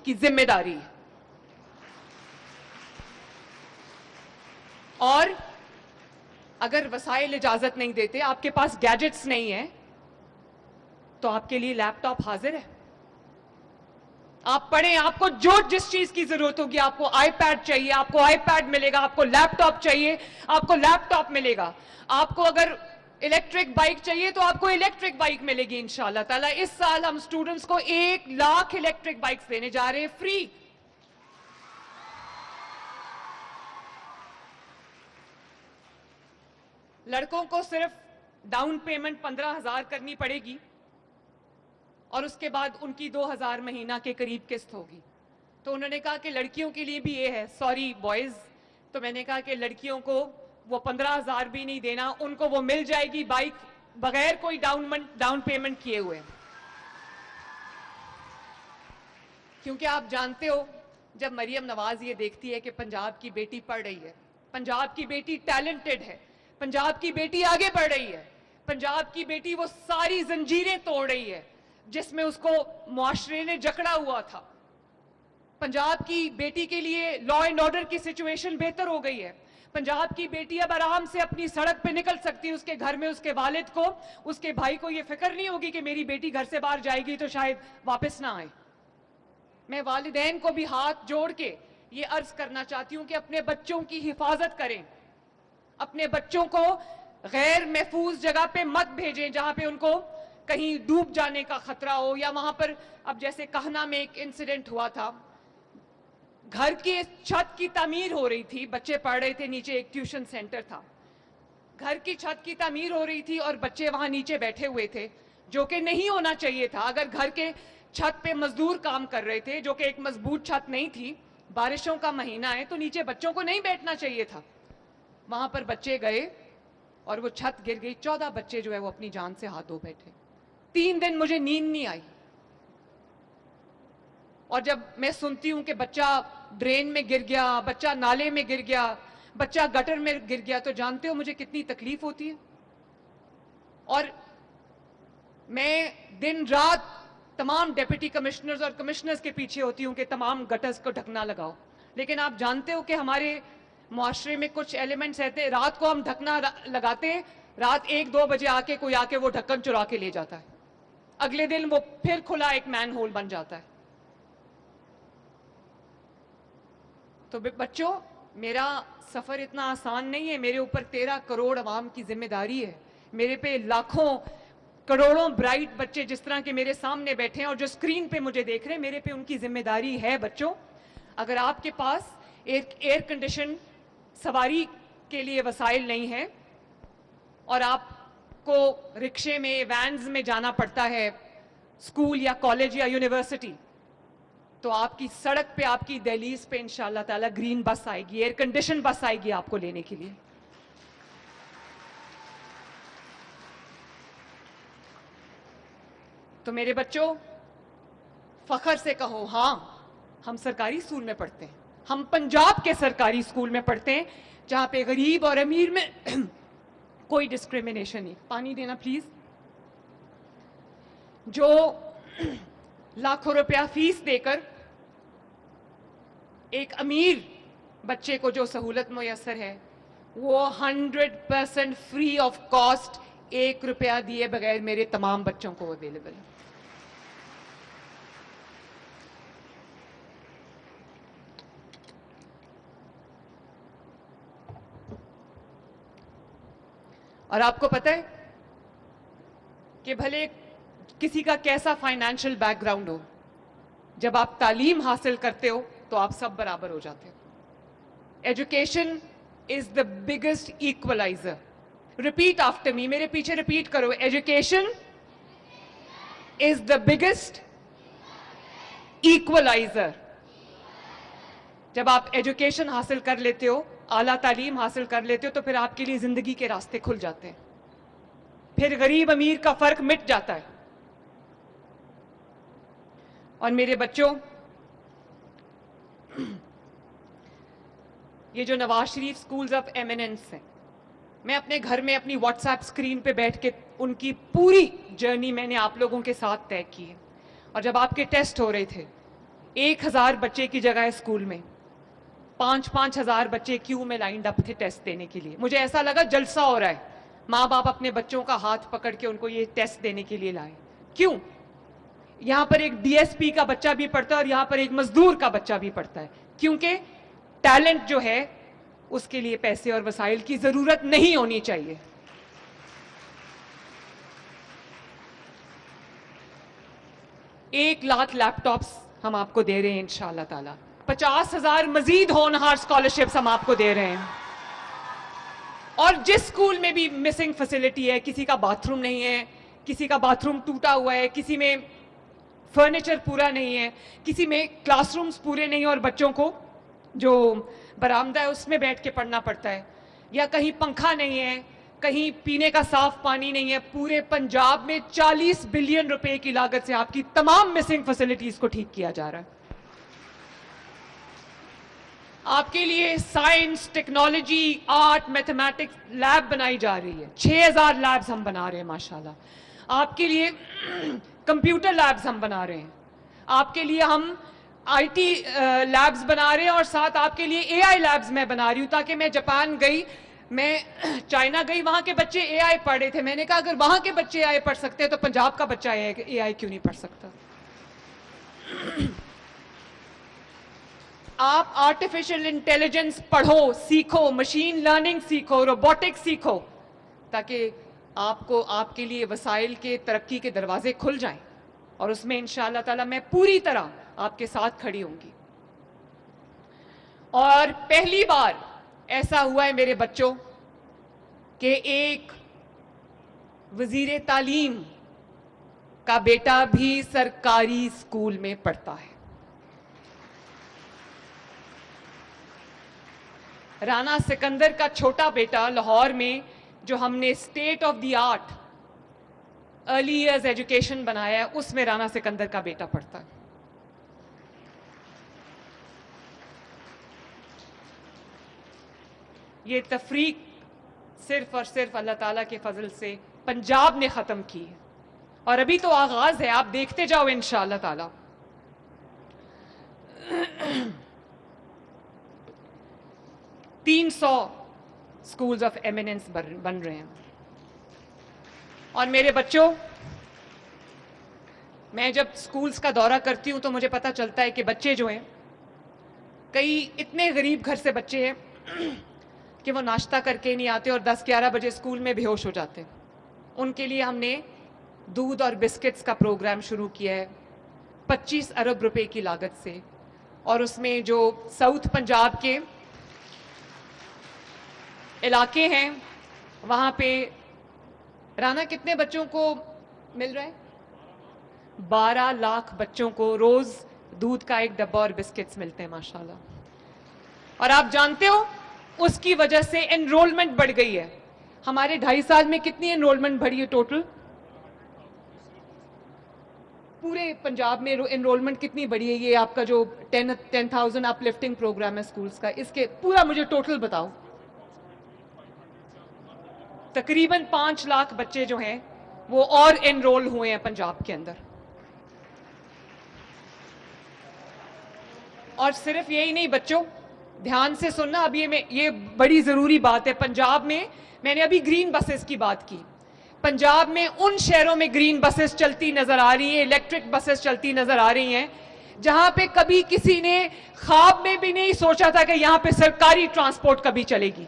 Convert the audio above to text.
کی ذمہ داری ہے. اور اگر وسائل اجازت نہیں دیتے, آپ کے پاس گیجٹس نہیں ہیں, تو آپ کے لیے لیپ ٹاپ حاضر ہے. آپ پڑھیں, آپ کو جو جس چیز کی ضرورت ہوگی, آپ کو آئی پیڈ چاہیے, آپ کو آئی پیڈ ملے گا, آپ کو لیپ ٹاپ چاہیے, آپ کو لیپ ٹاپ ملے گا, آپ کو اگر الیکٹرک بائک چاہیے تو آپ کو الیکٹرک بائک ملے گی انشاءاللہ تعالیٰ. اس سال ہم اسٹوڈنٹس کو 1 لاکھ الیکٹرک بائکس دینے جا رہے ہیں, فری. لڑکوں کو صرف ڈاؤن پیمنٹ 15,000 کرنی پڑے گی, اور اس کے بعد ان کی 2,000 مہینہ کے قریب قسط ہوگی. تو انہوں نے کہا کہ لڑکیوں کے لیے بھی یہ ہے. سوری بوائز, تو میں نے کہا کہ لڑکیوں کو وہ 15,000 بھی نہیں دینا, ان کو وہ مل جائے گی بائک بغیر کوئی ڈاؤن پیمنٹ کیے ہوئے. کیونکہ آپ جانتے ہو, جب مریم نواز یہ دیکھتی ہے کہ پنجاب کی بیٹی پڑھ رہی ہے, پنجاب کی بیٹی ٹیلنٹڈ ہے, پنجاب کی بیٹی آگے بڑھ رہی ہے, پنجاب کی بیٹی وہ ساری زنجیریں توڑ رہی ہے جس میں اس کو معاشرے نے جکڑا ہوا تھا, پنجاب کی بیٹی کے لیے لا اینڈ آرڈر کی سچویشن بہتر ہو گئی ہے, پنجاب کی بیٹی اب آرام سے اپنی سڑک پہ نکل سکتی ہے, اس کے گھر میں اس کے والد کو, اس کے بھائی کو یہ فکر نہیں ہوگی کہ میری بیٹی گھر سے باہر جائے گی تو شاید واپس نہ آئے. میں والدین کو بھی ہاتھ جوڑ کے یہ عرض کرنا چاہتی ہوں کہ اپنے بچوں کی حفاظت کریں, اپنے بچوں کو غیر محفوظ جگہ پہ مت بھیجیں جہاں پہ ان کو کہیں ڈوب جانے کا خطرہ ہو, یا وہاں پر اب جیسے کہنا میں ایک انسیڈنٹ ہوا تھا, گھر کی چھت کی تعمیر ہو رہی تھی, بچے پڑھ رہے تھے, نیچے ایک ٹیوشن سینٹر تھا, گھر کی چھت کی تعمیر ہو رہی تھی اور بچے وہاں نیچے بیٹھے ہوئے تھے, جو کہ نہیں ہونا چاہیے تھا. اگر گھر کے چھت پہ مزدور کام کر رہے تھے, جو کہ ایک مضبوط چھت نہیں تھی, بارشوں کا مہینہ ہے, تو نیچے بچوں کو نہیں بیٹھنا چاہیے تھا. وہاں پر بچے گئے اور وہ چھت گر گئی, 14 بچے جو ہے وہ اپنی جان سے ہاتھ دھو بیٹھے. 3 دن مجھے نیند نہیں آئی, اور جب میں سنتی ہوں کہ بچہ ڈرین میں گر گیا, بچہ نالے میں گر گیا, بچہ گٹر میں گر گیا, تو جانتے ہو مجھے کتنی تکلیف ہوتی ہے. اور میں دن رات تمام ڈیپٹی کمشنرز اور کمشنرز کے پیچھے ہوتی ہوں کہ تمام گٹرز کو ڈھکنا لگاؤ, لیکن آپ جانتے ہو کہ ہمارے معاشرے میں کچھ ایلیمنٹس ایسے ہیں, رات کو ہم ڈھکنا لگاتے ہیں, رات 1-2 بجے کوئی آ کے وہ ڈھکن چرا کے لے جاتا ہے, اگلے دن وہ پھر کھلا ایک مین ہول بن جاتا ہے. تو بچوں, میرا سفر اتنا آسان نہیں ہے, میرے اوپر 13 کروڑ عوام کی ذمہ داری ہے, میرے پہ لاکھوں کروڑوں برائٹ بچے جس طرح کے میرے سامنے بیٹھے ہیں اور جو اسکرین پہ مجھے دیکھ رہے ہیں, میرے پہ ان کی ذمہ داری ہے. بچوں, اگر آپ کے پاس ایئر کنڈیشن سواری کے لیے وسائل نہیں ہیں اور آپ کو رکشے میں, وینز میں جانا پڑتا ہے اسکول یا کالج یا یونیورسٹی, تو آپ کی سڑک پہ, آپ کی دہلیز پہ انشاءاللہ تعالیٰ گرین بس آئے گی, ایئر کنڈیشن بس آئے گی آپ کو لینے کے لیے. تو میرے بچوں, فخر سے کہو, ہاں ہم سرکاری اسکول میں پڑھتے ہیں, ہم پنجاب کے سرکاری اسکول میں پڑھتے ہیں جہاں پہ غریب اور امیر میں کوئی ڈسکریمنیشن نہیں. پانی دینا پلیز. جو لاکھوں روپیہ فیس دے کر ایک امیر بچے کو جو سہولت میسر ہے, وہ 100% فری آف کاسٹ 1 روپیہ دیے بغیر میرے تمام بچوں کو اویلیبل ہے. اور آپ کو پتہ ہے کہ بھلے کسی کا کیسا فائنینشیل بیک گراؤنڈ ہو, جب آپ تعلیم حاصل کرتے ہو تو آپ سب برابر ہو جاتے ہو. Education is the biggest equaliser. Repeat after me, میرے پیچھے ریپیٹ کرو, ایجوکیشن از دا بگیسٹ ایکولائزر. جب آپ ایجوکیشن حاصل کر لیتے ہو, اعلیٰ تعلیم حاصل کر لیتے ہو, تو پھر آپ کے لیے زندگی کے راستے کھل جاتے ہیں, پھر غریب امیر کا فرق مٹ جاتا ہے. اور میرے بچوں, یہ جو Nawaz Sharif schools of eminence ہیں, میں اپنے گھر میں اپنی واٹس ایپ اسکرین پہ بیٹھ کے ان کی پوری جرنی میں نے آپ لوگوں کے ساتھ طے کی ہے. اور جب آپ کے ٹیسٹ ہو رہے تھے 1000 بچے کی جگہ اسکول میں 5,000 بچے کیوں میں لائنڈ اپ تھے ٹیسٹ دینے کے لیے. مجھے ایسا لگا جلسہ ہو رہا ہے. ماں باپ اپنے بچوں کا ہاتھ پکڑ کے ان کو یہ ٹیسٹ دینے کے لیے لائے. کیوں؟ یہاں پر ایک ڈی ایس پی کا بچہ بھی پڑھتا ہے اور یہاں پر ایک مزدور کا بچہ بھی پڑھتا ہے. کیونکہ ٹیلنٹ جو ہے اس کے لیے پیسے اور وسائل کی ضرورت نہیں ہونی چاہیے. ایک لاکھ لیپ ٹاپس ہم آپ کو دے رہے ہیں انشاءاللہ تعالی. 50,000 مزید ہونہار اسکالرشپس ہم آپ کو دے رہے ہیں. اور جس اسکول میں بھی مسنگ فیسلٹی ہے, کسی کا باتھ روم نہیں ہے, کسی کا باتھ روم ٹوٹا ہوا ہے, کسی میں فرنیچر پورا نہیں ہے, کسی میں کلاس رومز پورے نہیں ہیں اور بچوں کو جو برآمدہ ہے اس میں بیٹھ کے پڑھنا پڑتا ہے, یا کہیں پنکھا نہیں ہے, کہیں پینے کا صاف پانی نہیں ہے, پورے پنجاب میں 40 بلین روپے کی لاگت سے آپ کی تمام مسنگ فیسلٹیز کو ٹھیک کیا جا رہا ہے. آپ کے لیے science, technology, art, mathematics lab بنائی جا رہی ہے. 6,000 لیبز ہم بنا رہے ہیں ماشاءاللہ. آپ کے لیے کمپیوٹر لیبز ہم بنا رہے ہیں. آپ کے لیے ہم آئی ٹی لیبز بنا رہے ہیں, اور ساتھ آپ کے لیے اے آئی لیبز میں بنا رہی ہوں. تاکہ میں جاپان گئی, میں چائنا گئی, وہاں کے بچے اے آئی پڑھ رہے تھے. میں نے کہا اگر وہاں کے بچے اے آئی پڑھ سکتے ہیں تو پنجاب کا بچہ اے آئی کیوں نہیں پڑھ سکتا. آپ آرٹیفیشل انٹیلیجنس پڑھو, سیکھو, مشین لرننگ سیکھو, روبوٹکس سیکھو, تاکہ آپ کو آپ کے لیے وسائل کے ترقی کے دروازے کھل جائیں. اور اس میں انشاءاللہ تعالی میں پوری طرح آپ کے ساتھ کھڑی ہوں گی. اور پہلی بار ایسا ہوا ہے میرے بچوں کہ ایک وزیر تعلیم کا بیٹا بھی سرکاری اسکول میں پڑھتا ہے. رانا سکندر کا چھوٹا بیٹا لاہور میں جو ہم نے state of the art early years education بنایا ہے, اس میں رانا سکندر کا بیٹا پڑھتا ہے. یہ تفریق صرف اور صرف اللہ تعالیٰ کے فضل سے پنجاب نے ختم کی ہے, اور ابھی تو آغاز ہے. آپ دیکھتے جاؤ انشاءاللہ تعالیٰ. 300 اسکولز آف ایمیننس بن رہے ہیں. اور میرے بچوں, میں جب اسکولز کا دورہ کرتی ہوں تو مجھے پتہ چلتا ہے کہ بچے جو ہیں, کئی اتنے غریب گھر سے بچے ہیں کہ وہ ناشتہ کر کے نہیں آتے اور 10-11 بجے اسکول میں بے ہوش ہو جاتے ہیں. ان کے لیے ہم نے دودھ اور بسکٹس کا پروگرام شروع کیا ہے 25 ارب روپے کی لاگت سے. اور اس میں جو ساؤتھ پنجاب کے علاقے ہیں وہاں پہ رانا کتنے بچوں کو مل رہا ہے؟ 12 لاکھ بچوں کو روز دودھ کا ایک ڈبہ اور بسکٹس ملتے ہیں ماشاءاللہ. اور آپ جانتے ہو اس کی وجہ سے انرولمنٹ بڑھ گئی ہے. ہمارے 2.5 سال میں کتنی انرولمنٹ بڑھی ہے ٹوٹل؟ پورے پنجاب میں انرولمنٹ کتنی بڑھی ہے؟ یہ آپ کا جو 10,000 اپ لفٹنگ پروگرام ہے اسکولز کا, اس کے پورا مجھے ٹوٹل بتاؤ. تقریباً 5 لاکھ بچے جو ہیں وہ اور انرول ہوئے ہیں پنجاب کے اندر. اور صرف یہی نہیں بچوں, دھیان سے سننا, اب یہ بڑی ضروری بات ہے. پنجاب میں نے ابھی گرین بسز کی بات کی. پنجاب میں ان شہروں میں گرین بسز چلتی نظر آ رہی ہیں, الیکٹرک بسز چلتی نظر آ رہی ہیں جہاں پہ کبھی کسی نے خواب میں بھی نہیں سوچا تھا کہ یہاں پہ سرکاری ٹرانسپورٹ کبھی چلے گی.